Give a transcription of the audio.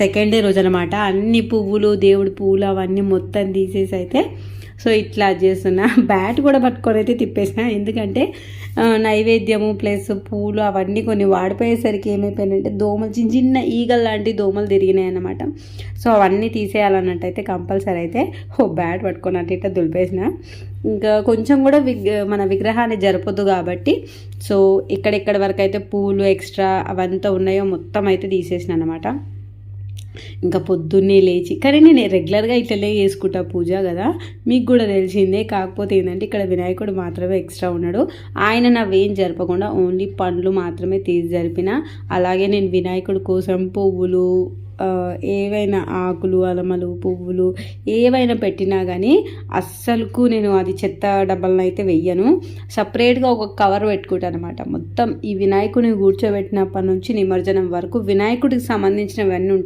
Second day రోజు అనమాట. అన్ని పువ్వులు, దేవుడి పువ్వులు అవన్నీ మొత్తం తీసేసి అయితే సో ఇట్లా చేస్తున్నా. బ్యాట్ కూడా పట్టుకొని అయితే తిప్పేసిన, ఎందుకంటే నైవేద్యము ప్లస్ పూలు అవన్నీ కొన్ని వాడిపోయేసరికి ఏమైపోయినాయంటే దోమలు, చిన్న చిన్న ఈగల్ లాంటి దోమలు తిరిగినాయి అన్నమాట. సో అవన్నీ తీసేయాలన్నట్టు అయితే కంపల్సరీ అయితే బ్యాట్ పట్టుకొని అటు ఇట్లా దులిపేసిన. ఇంకా కొంచెం కూడా మన విగ్రహాన్ని జరపొద్దు కాబట్టి సో ఎక్కడెక్కడ వరకు అయితే పూలు ఎక్స్ట్రా అవంతా ఉన్నాయో మొత్తం అయితే తీసేసిన అనమాట. ఇంకా పొద్దున్నే లేచి, కానీ నేను రెగ్యులర్గా ఇట్లనే చేసుకుంటా పూజ కదా, మీకు కూడా తెలిసిందే. కాకపోతే ఏంటంటే ఇక్కడ వినాయకుడు మాత్రమే ఎక్స్ట్రా ఉన్నాడు. ఆయన నావేం జరపకుండా ఓన్లీ పండ్లు మాత్రమే తీసి జరిపిన. అలాగే నేను వినాయకుడి కోసం పువ్వులు, ఏవైనా ఆకులు, అలమలు, పువ్వులు ఏవైనా పెట్టినా కానీ అస్సలుకు నేను అది చెత్త డబ్బాలను అయితే వెయ్యను. సపరేట్గా ఒక కవర్ పెట్టుకుంటాను అనమాట. మొత్తం ఈ వినాయకుడిని కూర్చోబెట్టినప్పటి నుంచి నిమజ్జనం వరకు వినాయకుడికి సంబంధించినవన్నీ ఉంటాయి